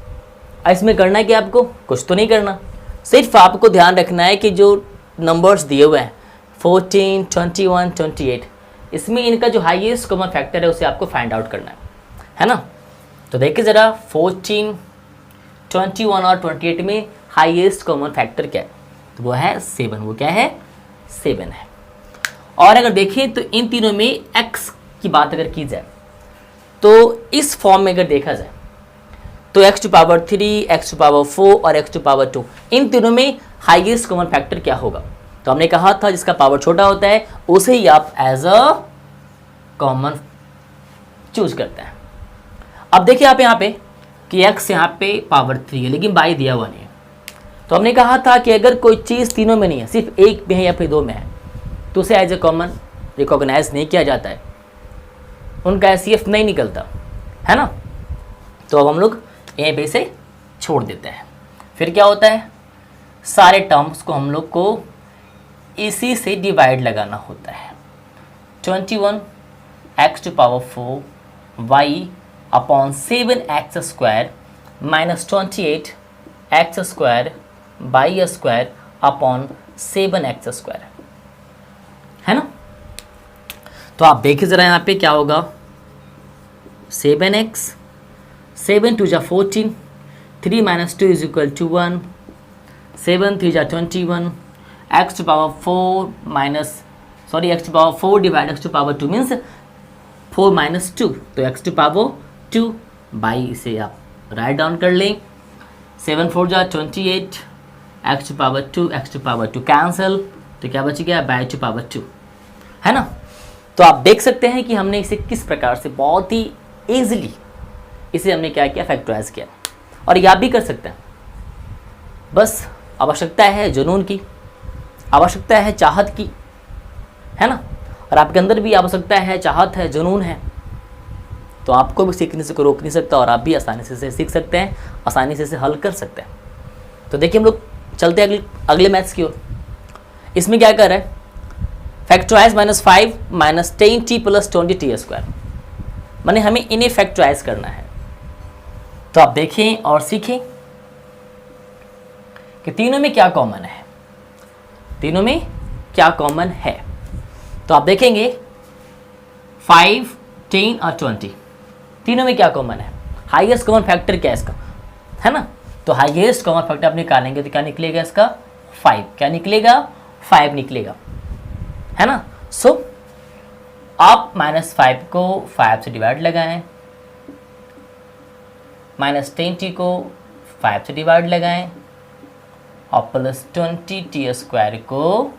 इसमें करना है कि आपको कुछ तो नहीं करना, सिर्फ आपको ध्यान रखना है कि जो नंबर्स दिए हुए हैं 14, 21, 28, इसमें इनका जो हाईएस्ट कॉमन फैक्टर है उसे आपको फाइंड आउट करना है ना। तो देखिए ज़रा 14, 21 और 28 में हाईएस्ट कॉमन फैक्टर क्या है? तो वो है 7। वो क्या है? 7 है। और अगर देखें तो इन तीनों में x की बात अगर की जाए तो इस फॉर्म में अगर देखा जाए तो x⁴, x⁴ और x⁴ इन तीनों में हाईएस्ट कॉमन फैक्टर क्या होगा? तो हमने कहा था जिसका पावर छोटा होता है उसे ही आप एज अ कॉमन चूज करते हैं। अब देखिए आप यहाँ पे कि x यहाँ पे पावर 3 है लेकिन बाई दिया हुआ नहीं है। तो हमने कहा था कि अगर कोई चीज़ तीनों में नहीं है, सिर्फ एक में है या फिर 2 में है, तो उसे एज ए कॉमन रिकॉग्नाइज नहीं किया जाता है, उनका एचसीएफ नहीं निकलता, है ना। तो अब हम लोग ए पे से छोड़ देते हैं। फिर क्या होता है? सारे टर्म्स को हम लोग को इसी से डिवाइड लगाना होता है। 21x⁴ y upon 7x² minus 28x² by square upon 7x², है ना। तो आप देखिए ज़रा यहाँ पे क्या होगा। 7x, 7 2 14, 3 - 2 = 1, 7 3 21, x⁴ minus x⁴ divide x⁴ means 4 - 2, तो x⁴ बाई इसे आप राइट डाउन कर लें। 7 4 28, x⁴ कैंसिल, तो क्या बच गया? बाई टू पावर 2, है ना। तो आप देख सकते हैं कि हमने इसे किस प्रकार से बहुत ही ईजिली इसे हमने क्या किया? फैक्टराइज किया। और ये आप भी कर सकते हैं। बस आवश्यकता है जुनून की, आवश्यकता है चाहत की, है ना। और आपके अंदर भी आवश्यकता है, चाहत है, जुनून है, तो आपको भी सीखने से कोई रोक नहीं सकता और आप भी आसानी से सीख सकते हैं, आसानी से इसे हल कर सकते हैं। तो देखिए हम लोग चलते हैं अगले मैथ्स की ओर। इसमें क्या कर रहा है? फैक्टराइज -5 - 10t + 20t², माने हमें इन्हें फैक्टराइज करना है। तो आप देखें और सीखें कि तीनों में क्या कॉमन है, तीनों में क्या कॉमन है। तो आप देखेंगे 5, 10 और 20 तीनों में क्या कॉमन है? हाईएस्ट कॉमन फैक्टर क्या है इसका, है ना। तो हाईएस्ट कॉमन फैक्टर आप निकालेंगे तो क्या निकलेगा इसका? 5। क्या निकलेगा? 5 निकलेगा, है ना। सो आप -5 को 5 से डिवाइड लगाएं, -10t को 5 से डिवाइड लगाएं और प्लस 20t² को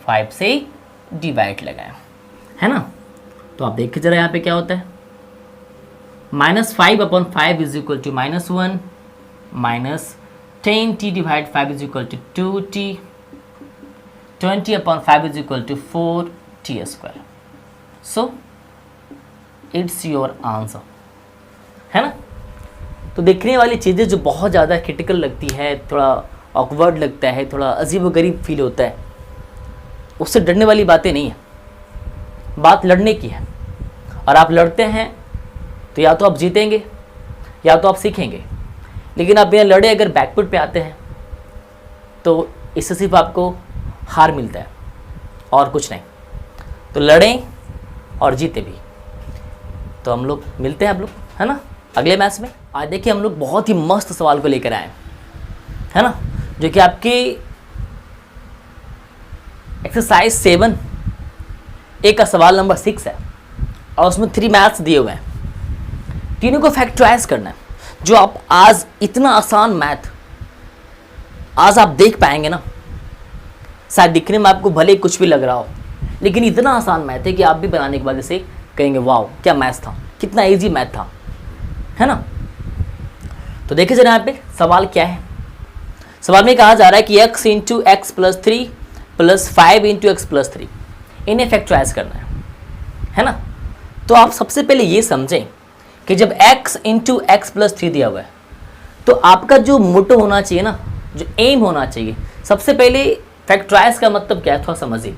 5 से डिवाइड लगाएं, है ना। तो आप देखिए जरा यहाँ पे क्या होता है। -5 / 5 = -1, minus 10t divide 5 = 2t, 20 / 5 = 4t²। So it's your answer, है ना। तो देखने वाली चीज़ें जो बहुत ज़्यादा क्रिटिकल लगती है, थोड़ा ऑकवर्ड लगता है, थोड़ा अजीबोगरीब फील होता है, उससे डरने वाली बातें नहीं है, बात लड़ने की है। और आप लड़ते हैं तो या तो आप जीतेंगे या तो आप सीखेंगे। लेकिन आप बिना लड़े अगर बैकफुट पे आते हैं तो इससे सिर्फ आपको हार मिलता है और कुछ नहीं। तो लड़ें और जीते भी। तो हम लोग मिलते हैं आप लोग, है ना, अगले मैच में। आज देखिए हम लोग बहुत ही मस्त सवाल को लेकर आए, है ना, जो कि आपके एक्सरसाइज 7 ए का सवाल नंबर 6 है और उसमें 3 मैथ्स दिए हुए हैं। तीनों को फैक्टराइज करना है। जो आप आज इतना आसान मैथ आज आप देख पाएंगे ना, शायद दिखने में आपको भले कुछ भी लग रहा हो, लेकिन इतना आसान मैथ है कि आप भी बनाने के बाद जैसे कहेंगे वाह क्या मैथ था, कितना इजी मैथ था, है ना। तो देखिए जरा यहाँ पे सवाल क्या है। सवाल में कहा जा रहा है कि x into x plus 3 plus 5 into x plus 3 इन्हें फैक्टराइज करना है ना। तो आप सबसे पहले ये समझें कि जब x इंटू एक्स प्लस 3 दिया हुआ है तो आपका जो मोटो होना चाहिए ना, जो एम होना चाहिए, सबसे पहले फैक्टराइज का मतलब क्या है थोड़ा समझिए।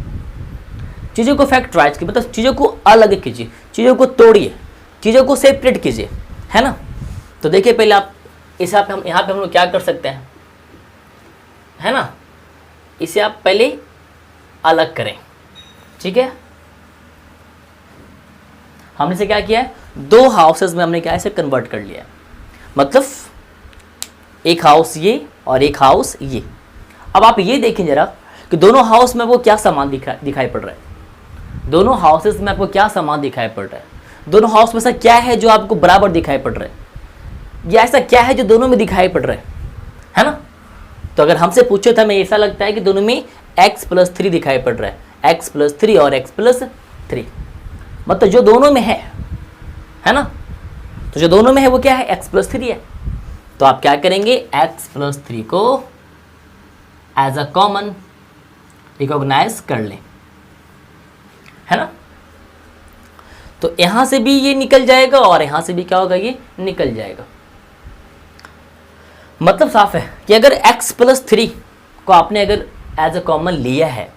चीज़ों को फैक्टराइज कीजिए, मतलब चीज़ों को अलग कीजिए, चीज़ों को तोड़िए, चीज़ों को सेपरेट कीजिए, है ना। तो देखिए पहले आप इस यहाँ पे हम लोग क्या कर सकते हैं, है ना, इसे आप पहले अलग करें, ठीक है। हमने से क्या किया है, 2 हाउसेस में हमने क्या इसे कन्वर्ट कर लिया है, मतलब एक हाउस ये और एक हाउस ये। अब आप ये देखें जरा कि दोनों हाउस में वो क्या सामान दिखाई पड़ रहा है, दोनों हाउसेस में आपको क्या सामान दिखाई पड़ रहा है, दोनों हाउस में ऐसा क्या है जो आपको बराबर दिखाई पड़ रहा है, या ऐसा क्या है जो दोनों में दिखाई पड़ रहा है ना। तो अगर हमसे पूछे तो हमें ऐसा लगता है कि दोनों में x प्लस 3 दिखाई पड़ रहा है, x प्लस 3 और x प्लस 3, मतलब जो दोनों में है ना। तो जो दोनों में है वो क्या है, x प्लस 3 है। तो आप क्या करेंगे, x प्लस 3 को एज अ कॉमन रिकॉग्नाइज कर लें, है ना। तो यहां से भी ये निकल जाएगा और यहां से भी क्या होगा, ये निकल जाएगा। मतलब साफ है कि अगर x प्लस 3 को आपने अगर एज अ कॉमन लिया है,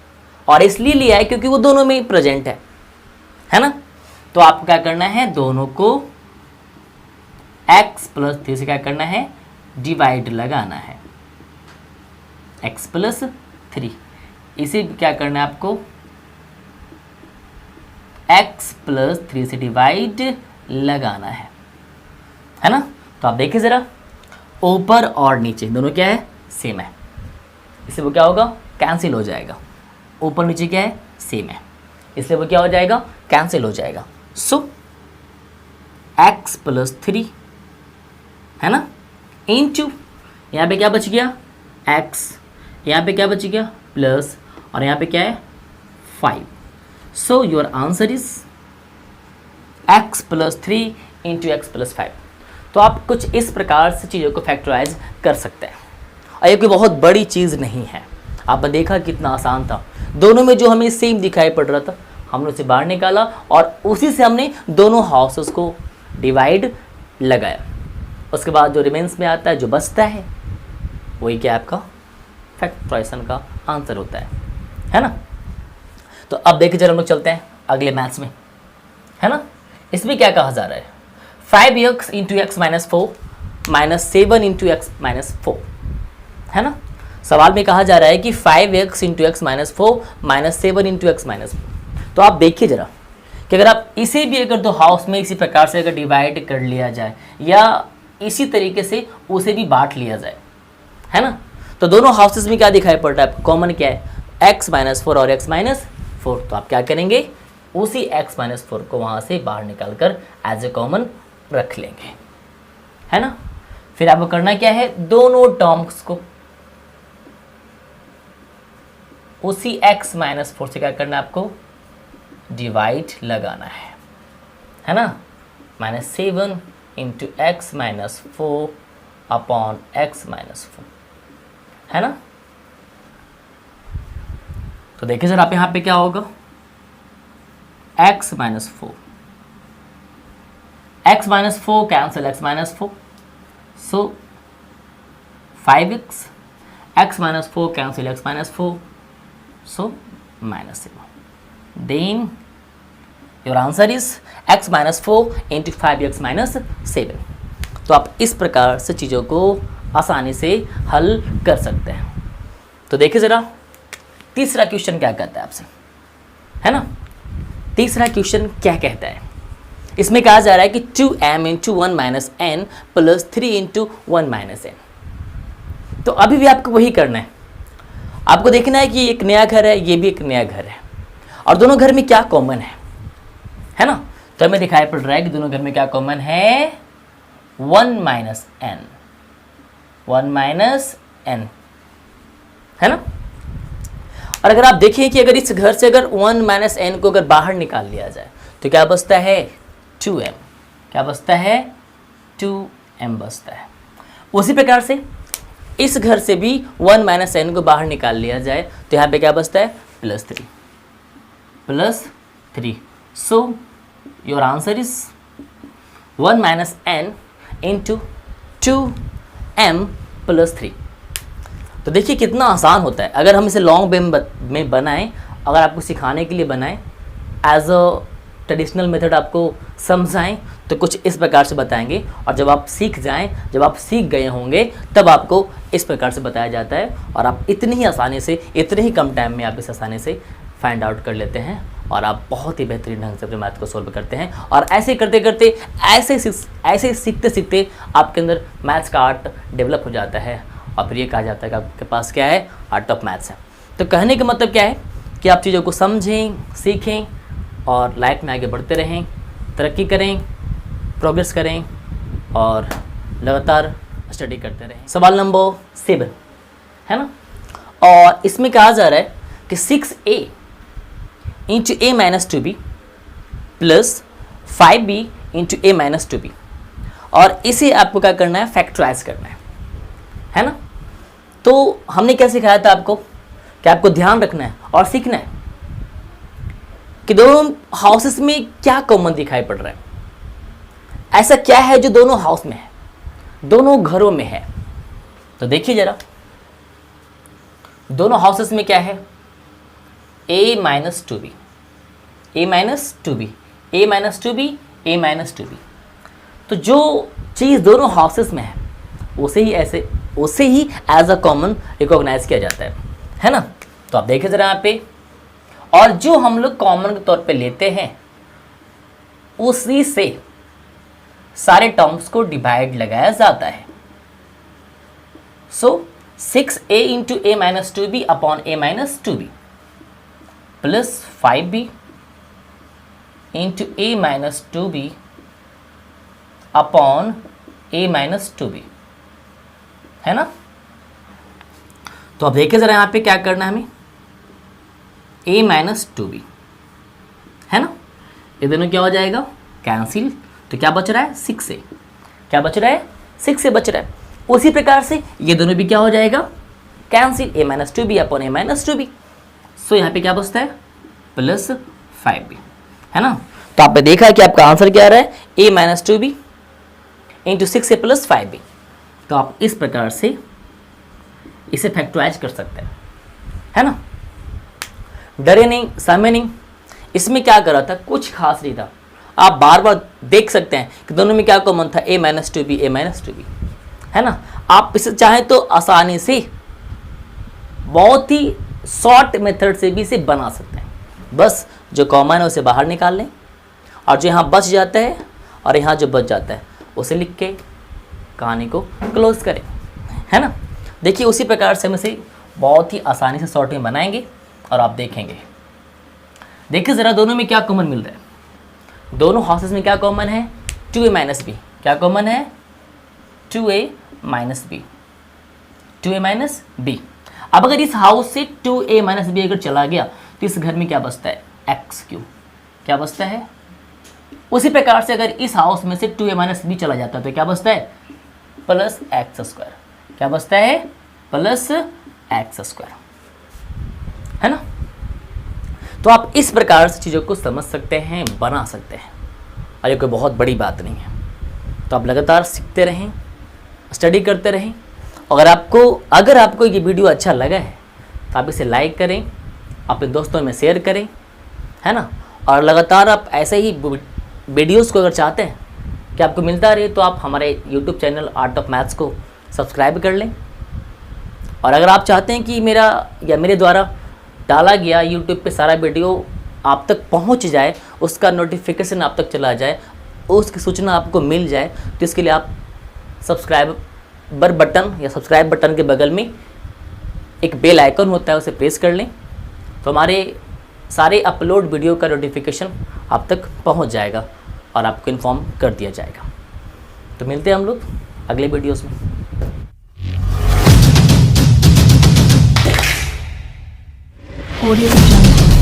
और इसलिए लिया है क्योंकि वो दोनों में प्रेजेंट है ना, तो आपको क्या करना है, दोनों को x प्लस 3 से क्या करना है, डिवाइड लगाना है, x प्लस 3, इसे क्या करना है आपको, x प्लस 3 से डिवाइड लगाना है ना। तो आप देखिए जरा, ऊपर और नीचे दोनों क्या है, सेम है, इसलिए वो क्या होगा, कैंसिल हो जाएगा। ऊपर नीचे क्या है, सेम है, इसलिए वो क्या हो जाएगा, कैंसिल हो जाएगा। सो x प्लस 3 है ना, इंटू यहाँ पे क्या बच गया, x, यहाँ पे क्या बच गया, प्लस, और यहाँ पे क्या है, 5। सो your answer is x plus 3 into x plus 5। तो आप कुछ इस प्रकार से चीज़ों को फैक्टराइज कर सकते हैं, और ये कोई बहुत बड़ी चीज़ नहीं है। आपने देखा कितना आसान था, दोनों में जो हमें सेम दिखाई पड़ रहा था हमने उसे बाहर निकाला और उसी से हमने दोनों हाउसेस को डिवाइड लगाया। उसके बाद जो रिमेंस में आता है, जो बचता है, वही क्या आपका फैक्टराइजेशन का आंसर होता है ना। तो अब देखिए जरा हम लोग चलते हैं अगले मैथ्स में, है ना। इसमें क्या कहा जा रहा है, 5x into x minus 4 minus 7 into x minus 4, है ना। सवाल में कहा जा रहा है कि 5x into x minus 4 minus 7 into x minus 4। तो आप देखिए जरा कि अगर आप इसे भी अगर 2 हाउस में इसी प्रकार से अगर डिवाइड कर लिया जाए, या इसी तरीके से उसे भी बांट लिया जाए, है ना, तो दोनों हाउसेस में क्या दिखाई पड़ रहा है, कॉमन क्या है, x माइनस 4 और x माइनस 4। तो आप क्या करेंगे, उसी x माइनस 4 को वहाँ से बाहर निकाल कर एज ए कॉमन रख लेंगे, है ना। फिर आपको करना क्या है, दोनों टर्म्स को उसी x माइनस 4 से क्या करना है, आपको डिवाइड लगाना है ना। Minus 7 into x minus 4 upon x minus 4, है ना। तो देखिए सर आप यहाँ पे क्या होगा, x minus 4, x minus 4 cancel x minus 4, so 5x, x minus 4 cancel x minus 4, so minus 7। Then your answer is x minus 4 into 5x minus 7। तो आप इस प्रकार से चीज़ों को आसानी से हल कर सकते हैं। तो देखिए ज़रा तीसरा क्वेश्चन क्या कहता है आपसे, है ना। तीसरा क्वेश्चन क्या कहता है, इसमें कहा जा रहा है कि 2m into 1 minus N plus 3 into 1 minus N. तो अभी भी आपको वही करना है, आपको देखना है कि एक नया घर है, ये भी एक नया घर है, और दोनों घर में क्या कॉमन है ना। तो हमें दिखाई पड़ रहा है कि दोनों घर में क्या कॉमन है, 1 माइनस एन, 1 माइनस एन, है ना। और अगर आप देखिए कि अगर इस घर से अगर 1 माइनस एन को अगर बाहर निकाल लिया जाए तो क्या बचता है, 2m। क्या बचता है, 2m बचता है। उसी प्रकार से इस घर से भी 1 माइनस एन को बाहर निकाल लिया जाए तो यहाँ पे क्या बचता है, +3। So your answer is 1 minus N into 2m + 3। तो देखिए कितना आसान होता है। अगर हम इसे लॉन्ग में बनाएं, अगर आपको सिखाने के लिए बनाएं, एज अ ट्रेडिशनल मेथड आपको समझाएं तो कुछ इस प्रकार से बताएंगे, और जब आप सीख जाएं, जब आप सीख गए होंगे तब आपको इस प्रकार से बताया जाता है, और आप इतनी ही आसानी से, इतने ही कम टाइम में आप इस आसानी से फाइंड आउट कर लेते हैं, और आप बहुत ही बेहतरीन ढंग से अपने मैथ को सोल्व करते हैं। और ऐसे करते करते, ऐसे सीखते सीखते आपके अंदर मैथ्स का आर्ट डेवलप हो जाता है, और फिर ये कहा जाता है कि आपके पास क्या है, आर्ट ऑफ मैथ्स है। तो कहने का मतलब क्या है कि आप चीज़ों को समझें, सीखें, और लाइफ में आगे बढ़ते रहें, तरक्की करें, प्रोग्रेस करें, और लगातार स्टडी करते रहें। सवाल नंबर 7 है ना, और इसमें कहा जा रहा है कि 6a into a minus 2b plus 5b into a minus 2b, और इसे आपको क्या करना है, फैक्टराइज करना है ना। तो हमने क्या सिखाया था आपको कि आपको ध्यान रखना है और सीखना है कि दोनों हाउसेस में क्या कॉमन दिखाई पड़ रहा है, ऐसा क्या है जो दोनों हाउस में है, दोनों घरों में है। तो देखिए जरा, दोनों हाउसेस में क्या है, a minus 2b, a minus 2b, a minus 2b, a minus 2b। तो जो चीज़ दोनों हाउसेस में है उसे ही एज अ कॉमन रिकॉग्नाइज किया जाता है ना। तो आप देखिए जरा यहाँ पे, और जो हम लोग कॉमन के तौर पे लेते हैं उसी से सारे टर्म्स को डिवाइड लगाया जाता है। सो 6a into a minus 2b upon a minus 2b plus 5b into a minus 2b upon a minus 2b, है ना। तो अब देखिए जरा यहाँ पे क्या करना है हमें, a माइनस 2b, है ना। ये दोनों क्या हो जाएगा, कैंसिल। तो क्या बच रहा है, 6a, क्या बच रहा है, 6a बच रहा है। उसी प्रकार से ये दोनों भी क्या हो जाएगा, cancel, a minus 2b upon a minus 2b। सो यहाँ पे क्या बचता है, प्लस 5b, है ना। तो आपने देखा कि आपका आंसर क्या आ रहा है, a minus 2b into 6a plus 5b। तो आप इस प्रकार से इसे फैक्टराइज कर सकते हैं, है ना। डरे नहीं, सहमे नहीं। इसमें क्या करा था, कुछ खास नहीं था। आप बार बार देख सकते हैं कि दोनों में क्या कॉमन था, a minus 2b, a minus 2b, है ना। आप इसे चाहें तो आसानी से, बहुत ही शॉर्ट मेथड से भी इसे बना सकते हैं। बस जो कॉमन है उसे बाहर निकाल लें, और जो यहाँ बच जाता है और यहाँ जो बच जाता है उसे लिख के कहानी को क्लोज करें, है ना। देखिए उसी प्रकार से हम इसे बहुत ही आसानी से शॉर्ट में बनाएंगे, और आप देखेंगे। देखिए ज़रा दोनों में क्या कॉमन मिल रहा है, दोनों हाउसेस में क्या कॉमन है, 2a माइनस b। क्या कॉमन है, 2a minus b, 2a minus b। अब अगर इस हाउस से 2a माइनस b अगर चला गया तो इस घर में क्या बचता है, x3, क्या बचता है। उसी प्रकार से अगर इस हाउस में से 2a माइनस b चला जाता है तो क्या बचता है, प्लस x²। क्या बचता है, प्लस x², है ना। तो आप इस प्रकार से चीज़ों को समझ सकते हैं, बना सकते हैं, और ये कोई बहुत बड़ी बात नहीं है। तो आप लगातार सीखते रहें, स्टडी करते रहें। अगर आपको ये वीडियो अच्छा लगा है तो आप इसे लाइक करें, अपने दोस्तों में शेयर करें, है ना। और लगातार आप ऐसे ही वीडियोस को अगर चाहते हैं कि आपको मिलता रहे तो आप हमारे YouTube channel art of maths को सब्सक्राइब कर लें, और अगर आप चाहते हैं कि मेरा या मेरे द्वारा डाला गया यूट्यूब पे सारा वीडियो आप तक पहुंच जाए, उसका नोटिफिकेशन आप तक चला जाए, उसकी सूचना आपको मिल जाए, तो इसके लिए आप सब्सक्राइबर बटन या सब्सक्राइब बटन के बगल में एक बेल आइकन होता है, उसे प्रेस कर लें, तो हमारे सारे अपलोड वीडियो का नोटिफिकेशन आप तक पहुंच जाएगा और आपको इन्फॉर्म कर दिया जाएगा। तो मिलते हैं हम लोग अगले वीडियोस में। Audio Jungle.